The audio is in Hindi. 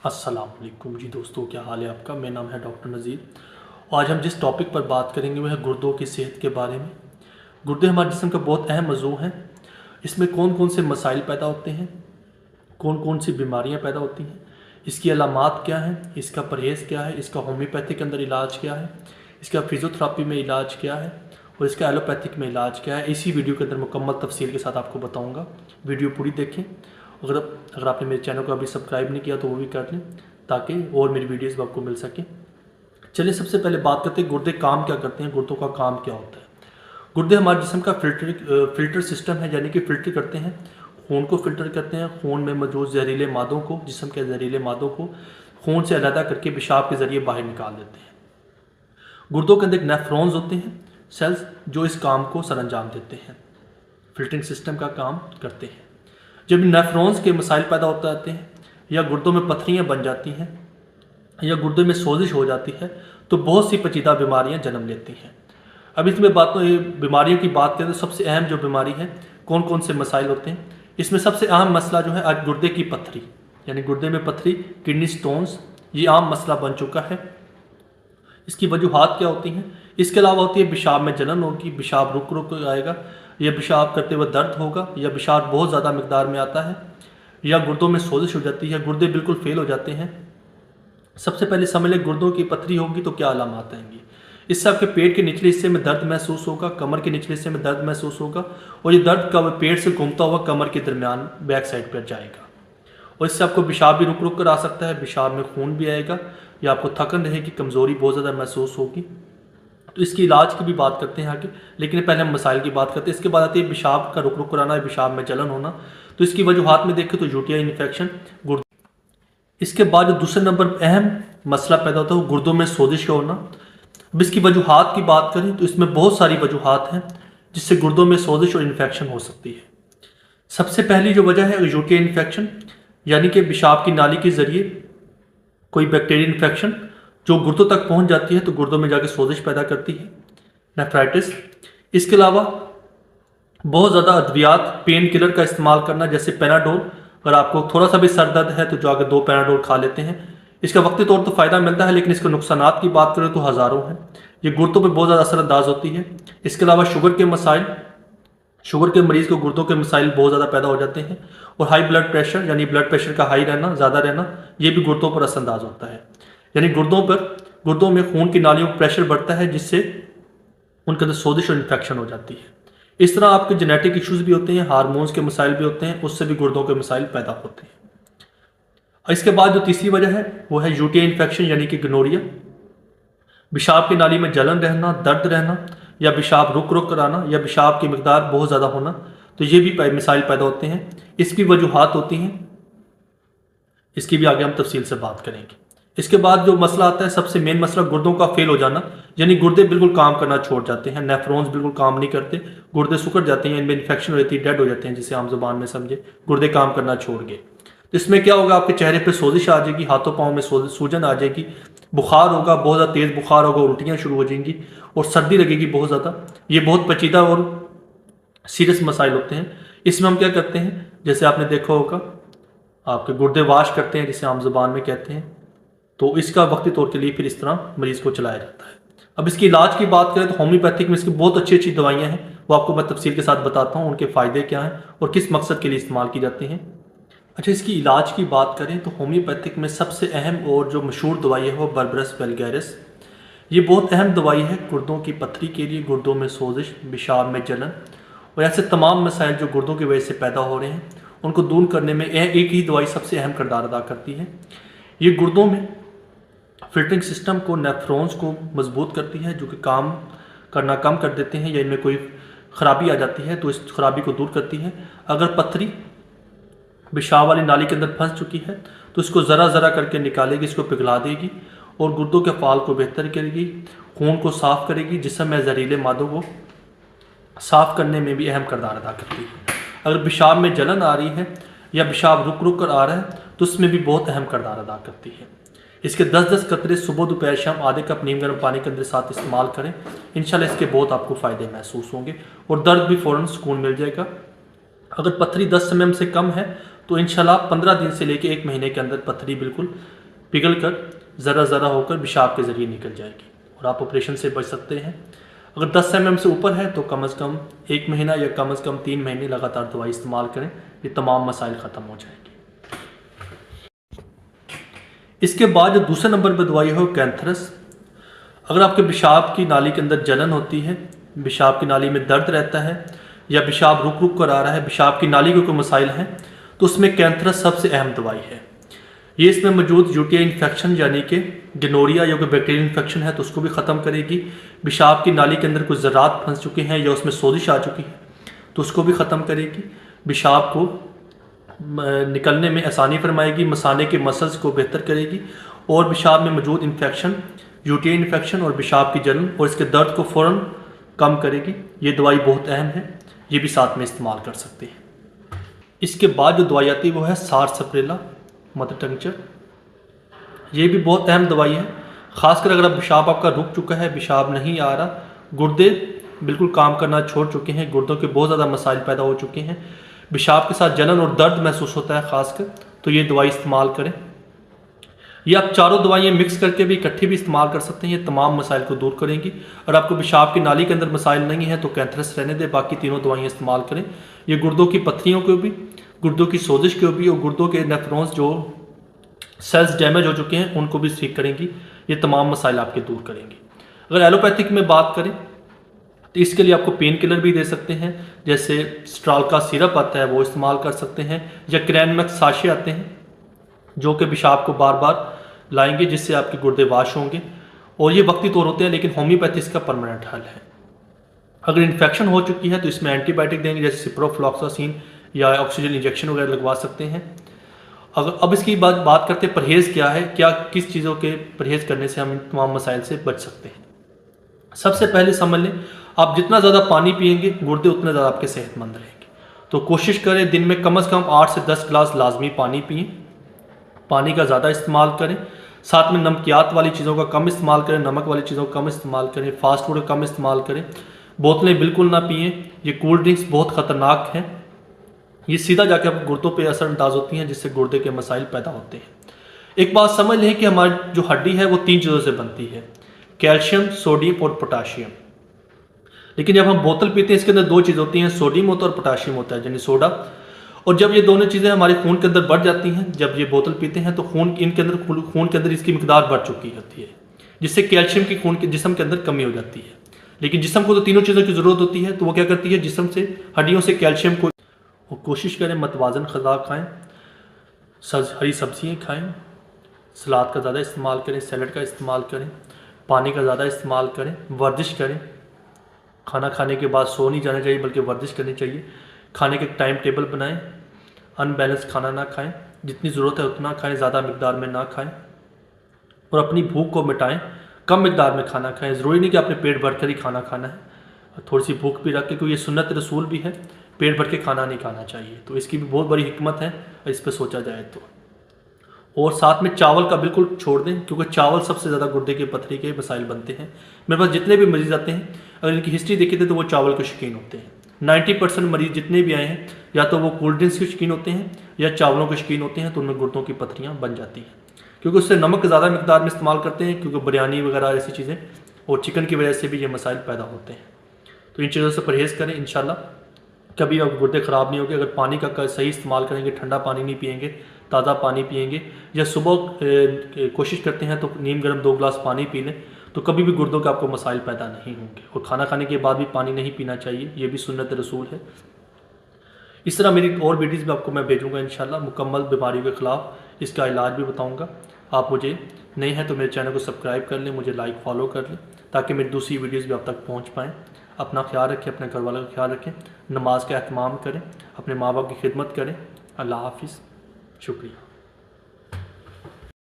अस्सलाम वालेकुम जी दोस्तों, क्या हाल है आपका। मेरा नाम है डॉक्टर नज़ीर। आज हम जिस टॉपिक पर बात करेंगे वह है गुर्दों की सेहत के बारे में। गुर्दे हमारे जिस्म का बहुत अहम मज़ू हैं। इसमें कौन कौन से मसाइल पैदा होते हैं, कौन कौन सी बीमारियां पैदा होती हैं, इसकी अलामात क्या हैं, इसका परहेज़ क्या है, इसका होम्योपैथिक के अंदर इलाज क्या है, इसका फिजियोथेरापी में इलाज क्या है और इसका एलोपैथिक में इलाज क्या है। इसी वीडियो के अंदर मुकम्मल तफसील के साथ आपको बताऊँगा। वीडियो पूरी देखें। अगर आपने मेरे चैनल को अभी सब्सक्राइब नहीं किया तो वो भी कर लें ताकि और मेरी वीडियोस आपको मिल सके। चलिए सबसे पहले बात करते हैं गुर्दे काम क्या करते हैं, गुर्दों का काम क्या होता है। गुर्दे हमारे जिस्म का फिल्टर सिस्टम है, यानी कि फ़िल्टर करते हैं, खून को फिल्टर करते हैं। खून में मौजूद जहरीले मादों को, जिस्म के जहरीले मादों को खून से अलहदा करके पेशाब के ज़रिए बाहर निकाल देते हैं। गुर्दों के अंदर एक नेफ्रॉन्स होते हैं, सेल्स, जो इस काम को सर अंजाम देते हैं, फिल्टरिंग सिस्टम का काम करते हैं। जब नेफ्रॉन्स के मसाइल पैदा होते आते हैं या गुर्दों में पथरियाँ बन जाती हैं या गुर्दे में सोजिश हो जाती है तो बहुत सी पेचीदा बीमारियां जन्म लेती हैं। अब इसमें बीमारियों की बात करें तो सबसे अहम जो बीमारी है, कौन कौन से मसाइल होते हैं, इसमें सबसे अहम मसला जो है आज गुर्दे की पथरी, यानी गुर्दे में पथरी, किडनी स्टोन्स, ये आम मसला बन चुका है। इसकी वजूहात क्या होती हैं? इसके अलावा होती है पेशाब में जलन होगी, पेशाब रुक रुक आएगा, या पेशाब करते हुए दर्द होगा, या पेशाब बहुत ज़्यादा मकदार में आता है, या गुर्दों में सोजिश हो जाती है, गुर्दे बिल्कुल फेल हो जाते हैं। सबसे पहले समझ लें गुर्दों की पथरी होगी तो क्या अलामात आएंगी। इससे आपके पेट के निचले हिस्से में दर्द महसूस होगा, कमर के निचले हिस्से में दर्द महसूस होगा, और ये दर्द का पेट से घूमता हुआ कमर के दरमियान बैक साइड पर जाएगा, और इससे आपको पेशाब भी रुक रुक कर आ सकता है, पेशाब में खून भी आएगा, या आपको थकन रहेगी, कमज़ोरी बहुत ज़्यादा महसूस होगी। तो इसकी इलाज की भी बात करते हैं आगे, लेकिन पहले हम मसाइल की बात करते हैं। इसके बाद आती है पेशाब का रुक रुक कराना, पेशाब में जलन होना। तो इसकी वजूहात में देखें तो यूटीआई इन्फेक्शन, गुर्दे। इसके बाद जो दूसरे नंबर अहम मसला पैदा होता है वो गुर्दों में सोजिश का होना। अब इसकी वजूहात की बात करें तो इसमें बहुत सारी वजूहात हैं जिससे गुर्दों में सोजिश और इन्फेक्शन हो सकती है। सबसे पहली जो वजह है यूटीआई इन्फेक्शन, यानी कि पेशाब की नाली के जरिए कोई बैक्टीरियल इन्फेक्शन जो गुर्दों तक पहुंच जाती है तो गुर्दों में जाके सोजिश पैदा करती है, नेफ्राइटिस। इसके अलावा बहुत ज़्यादा अद्वियात, पेन किलर का इस्तेमाल करना, जैसे पैनाडोल। अगर आपको थोड़ा सा भी सर दर्द है तो जाकर 2 पैनाडोल खा लेते हैं। इसका वक्ती तौर तो फ़ायदा मिलता है, लेकिन इसके नुकसानात की बात करें तो हज़ारों हैं। ये गुर्दों पर बहुत ज़्यादा असरअंदाज होती है। इसके अलावा शुगर के मसाइल, शुगर के मरीज़ को गुर्दों के मसाइल बहुत ज़्यादा पैदा हो जाते हैं। और हाई ब्लड प्रेशर, यानी ब्लड प्रेशर का हाई रहना, ज़्यादा रहना, ये भी गुर्दों पर असरअंदाज होता है। यानी गुर्दों में खून की नालियों में प्रेशर बढ़ता है जिससे उनके अंदर सोजिश और इन्फेक्शन हो जाती है। इस तरह आपके जेनेटिक इश्यूज भी होते हैं, हार्मोन्स के मसाइल भी होते हैं, उससे भी गुर्दों के मसाइल पैदा होते हैं। इसके बाद जो तीसरी वजह है वो है यूटीआई इन्फेक्शन, यानी कि गोनोरिया। पेशाब की नाली में जलन रहना, दर्द रहना, या पेशाब रुक रुक कर आना, या पेशाब की मकदार बहुत ज़्यादा होना, तो ये भी मसाइल पैदा होते हैं। इसकी वजूहात होती हैं, इसकी भी आगे हम तफसील से बात करेंगे। इसके बाद जो मसला आता है, सबसे मेन मसला गुर्दों का फेल हो जाना, यानी गुर्दे बिल्कुल काम करना छोड़ जाते हैं, नेफ्रॉन्स बिल्कुल काम नहीं करते, गुर्दे सुकड़ जाते हैं, इनमें इन्फेक्शन हो जाती है, डेड हो जाते हैं, जिसे आम जुबान में समझे गुर्दे काम करना छोड़ गए। तो इसमें क्या होगा, आपके चेहरे पे सोजिश आ जाएगी, हाथों पाँव में सूजन आ जाएगी, बुखार होगा, बहुत ज़्यादा तेज़ बुखार होगा, उल्टियाँ शुरू हो जाएंगी, और सर्दी लगेगी बहुत ज़्यादा। ये बहुत पेचीदा और सीरियस मसाइल होते हैं। इसमें हम क्या करते हैं, जैसे आपने देखा होगा, आपके गुर्दे वाश करते हैं, जिसे आम जुबान में कहते हैं। तो इसका वक्ती तौर के लिए फिर इस तरह मरीज़ को चलाया जाता है। अब इसकी इलाज की बात करें तो होम्योपैथिक में इसकी बहुत अच्छी अच्छी दवाइयाँ हैं, वो आपको मैं तफसील के साथ बताता हूँ, उनके फ़ायदे क्या हैं और किस मकसद के लिए इस्तेमाल की जाती हैं। अच्छा, इसकी इलाज की बात करें तो होम्योपैथिक में सबसे अहम और जो मशहूर दवाई है वो बर्बरस वल्गैरिस। ये बहुत अहम दवाई है गुर्दों की पथरी के लिए, गुर्दों में सोजिश, पेशाब में जलन और ऐसे तमाम मसाइल जो गुर्दों की वजह से पैदा हो रहे हैं उनको दूर करने में एक ही दवाई सबसे अहम किरदार अदा करती है। ये गुर्दों में फिल्टरिंग सिस्टम को, नेफ्रॉन्स को मजबूत करती है, जो कि काम करना कम कर देते हैं, या इनमें कोई ख़राबी आ जाती है तो इस खराबी को दूर करती है। अगर पथरी पेशाब वाली नाली के अंदर फंस चुकी है तो इसको ज़रा ज़रा करके निकालेगी, इसको पिघला देगी और गुर्दों के फाल को बेहतर करेगी, खून को साफ़ करेगी, जिसम में जहरीले मादों को साफ़ करने में भी अहम किरदार अदा करती है। अगर पेशाब में जलन आ रही है या पेशाब रुक रुक कर आ रहा है तो उसमें भी बहुत अहम किरदार अदा करती है। इसके 10-10 कतरे सुबह दोपहर शाम आधे कप नीम गर्म पानी के अंदर साथ इस्तेमाल करें, इंशाल्लाह इसके बहुत आपको फ़ायदे महसूस होंगे और दर्द भी फ़ौरन सुकून मिल जाएगा। अगर पथरी 10 mm से कम है तो इंशाल्लाह 15 दिन से लेकर 1 महीने के अंदर पथरी बिल्कुल पिघल कर ज़रा ज़रा होकर पेशाब के ज़रिए निकल जाएगी और आप ऑपरेशन से बच सकते हैं। अगर 10 mm से ऊपर है तो कम से कम 1 महीना या कम से कम 3 महीने लगातार दवाई इस्तेमाल करें, ये तमाम मसाइल ख़त्म हो जाएंगे। इसके बाद जो दूसरे नंबर पर दवाई है कैंथरस। अगर आपके पेशाब की नाली के अंदर जलन होती है, पेशाब की नाली में दर्द रहता है या पेशाब रुक रुक कर आ रहा है, पेशाब की नाली के कोई मसाइल हैं, तो उसमें कैंथरस सबसे अहम दवाई है। ये इसमें मौजूद यूटीआई इन्फेक्शन यानी कि गनोरिया या कोई बैक्टीरियल इन्फेक्शन है तो उसको भी ख़त्म करेगी। पेशाब की नाली के अंदर कुछ ज़रात फंस चुके हैं या उसमें सोजिश आ चुकी है तो उसको भी ख़त्म करेगी। पेशाब को निकलने में आसानी फरमाएगी, मसाने के मसल्स को बेहतर करेगी और पेशाब में मौजूद इन्फेक्शन, यूटीआई इन्फेक्शन और पेशाब की जलन और इसके दर्द को फ़ौरन कम करेगी। ये दवाई बहुत अहम है, ये भी साथ में इस्तेमाल कर सकते हैं। इसके बाद जो दवाई आती है वो है सारसप्रेला मदर टंक्चर। ये भी बहुत अहम दवाई है, ख़ासकर अगर पेशाब आपका रुक चुका है, पेशाब नहीं आ रहा, गुर्दे बिल्कुल काम करना छोड़ चुके हैं, गुर्दों के बहुत ज़्यादा मसाइल पैदा हो चुके हैं, पेशाब के साथ जलन और दर्द महसूस होता है ख़ासकर, तो ये दवाई इस्तेमाल करें। ये आप चारों दवाइयाँ मिक्स करके भी इकट्ठी भी इस्तेमाल कर सकते हैं, ये तमाम मसाइल को दूर करेंगी। और आपको पेशाब की नाली के अंदर मसाइल नहीं है तो कैंथरस रहने दें, बाकी तीनों दवाइयाँ इस्तेमाल करें। ये गुर्दों की पत्थरियों को भी, गुर्दों की सोजिश को भी और गुर्दों के नेफ्रॉन्स जो सेल्स डैमेज हो चुके हैं उनको भी ठीक करेंगी। ये तमाम मसाइल आपके दूर करेंगी। अगर एलोपैथिक में बात करें तो इसके लिए आपको पेन किलर भी दे सकते हैं, जैसे स्ट्राल का सिरप आता है वो इस्तेमाल कर सकते हैं, या क्रैनमैक्स साशे आते हैं जो कि पेशाब को बार बार लाएंगे जिससे आपके गुर्दे वाश होंगे। और ये वक्ती तौर होते हैं, लेकिन होम्योपैथी इसका परमानेंट हल है। अगर इन्फेक्शन हो चुकी है तो इसमें एंटीबायोटिक देंगे, जैसे सिप्रोफ्लॉक्सासिन या ऑक्सीजन इंजेक्शन वगैरह लगवा सकते हैं। अगर अब इसकी बात करते हैं परहेज़ क्या है, क्या किस चीज़ों के परहेज़ करने से हम इन तमाम मसाइल से बच सकते हैं। सबसे पहले समझ लें, आप जितना ज़्यादा पानी पिएंगे गुर्दे उतने ज़्यादा आपके सेहतमंद रहेंगे। तो कोशिश करें दिन में कम से कम 8 से 10 गिलास लाजमी पानी पिएं, पानी का ज़्यादा इस्तेमाल करें। साथ में नमकियात वाली चीज़ों का कम इस्तेमाल करें, नमक वाली चीज़ों का कम इस्तेमाल करें, फास्ट फूड का कम इस्तेमाल करें, बोतलें बिल्कुल ना पिएं। ये कोल्ड ड्रिंक्स बहुत ख़तरनाक हैं, ये सीधा जाके आप गुर्दों पे असर अंदाज होती हैं जिससे गुर्दे के मसाइल पैदा होते हैं। एक बात समझ लें कि हमारी जो हड्डी है वो 3 चीज़ों से बनती है, कैल्शियम, सोडियम और पोटाशियम। लेकिन जब हम बोतल पीते हैं इसके अंदर 2 चीज़ होती हैं, सोडियम होता है और पोटाशियम होता है, यानी सोडा। और जब ये दोनों चीज़ें हमारे खून के अंदर बढ़ जाती हैं, जब ये बोतल पीते हैं तो खून के अंदर इसकी मिकदार बढ़ चुकी होती है, जिससे कैल्शियम की खून के जिस्म के अंदर कमी हो जाती है। लेकिन जिस्म को तो तीनों चीज़ों की ज़रूरत होती है, तो वो क्या करती है, जिस्म से, हड्डियों से कैल्शियम को। और कोशिश करें मतवाजन ग़िज़ा खाएँ, हरी सब्जियाँ खाएँ, सलाद का ज़्यादा इस्तेमाल करें, सैलड का इस्तेमाल करें, पानी का ज़्यादा इस्तेमाल करें, वर्जिश करें। खाना खाने के बाद सो नहीं जाना चाहिए बल्कि वर्जिश करनी चाहिए। खाने के टाइम टेबल बनाएं, अनबैलेंस खाना ना खाएं, जितनी ज़रूरत है उतना खाएं, ज़्यादा मिकदार में ना खाएं। और अपनी भूख को मिटाएं, कम मिकदार में खाना खाएं। ज़रूरी नहीं कि आपने पेट भर कर ही खाना खाना है, थोड़ी सी भूख भी रख के, क्योंकि ये सुन्नत रसूल भी है, पेट भर के खाना नहीं खाना चाहिए। तो इसकी भी बहुत बड़ी हिकमत है इस पर सोचा जाए तो। और साथ में चावल का बिल्कुल छोड़ दें, क्योंकि चावल सबसे ज़्यादा गुर्दे के पथरी के मसाइल बनते हैं। मेरे पास जितने भी मरीज़ आते हैं, अगर इनकी हिस्ट्री देखी थे तो वो चावल के शौकीन होते हैं। 90% मरीज़ जितने भी आए हैं या तो वो कोल्ड ड्रिंक्स के शौकीन होते हैं या चावलों के शौकीन होते हैं, तो उनमें गुर्दों की पथरियाँ बन जाती हैं, क्योंकि उससे नमक ज़्यादा मिकदार में इस्तेमाल करते हैं, क्योंकि बिरयानी वगैरह ऐसी चीज़ें और चिकन की वजह से भी ये मसाइल पैदा होते हैं। तो इन चीज़ों से परहेज़ करें, इंशाल्लाह कभी अब गुर्दे ख़राब नहीं होंगे। अगर पानी का सही इस्तेमाल करेंगे, ठंडा पानी नहीं पिएंगे, ताज़ा पानी पिएंगे, या सुबह कोशिश करते हैं तो नीम गर्म 2 गिलास पानी पी लें, तो कभी भी गुर्दों के आपको मसाइल पैदा नहीं होंगे। और खाना खाने के बाद भी पानी नहीं पीना चाहिए, ये भी सुन्नत रसूल है। इस तरह मेरी और वीडियोज़ भी आपको मैं भेजूँगा इंशाल्लाह, मुकम्मल बीमारियों के ख़िलाफ़ इसका इलाज भी बताऊँगा। आप मुझे नए हैं तो मेरे चैनल को सब्सक्राइब कर लें, मुझे लाइक फॉलो कर लें, ताकि मेरी दूसरी वीडियोज़ भी आप तक पहुँच पाएँ। अपना ख्याल रखें, अपने घर वालों का ख्याल रखें, नमाज का एहतमाम करें, अपने माँ बाप की खिदमत करें। अल्लाह हाफिज़, शुक्रिया।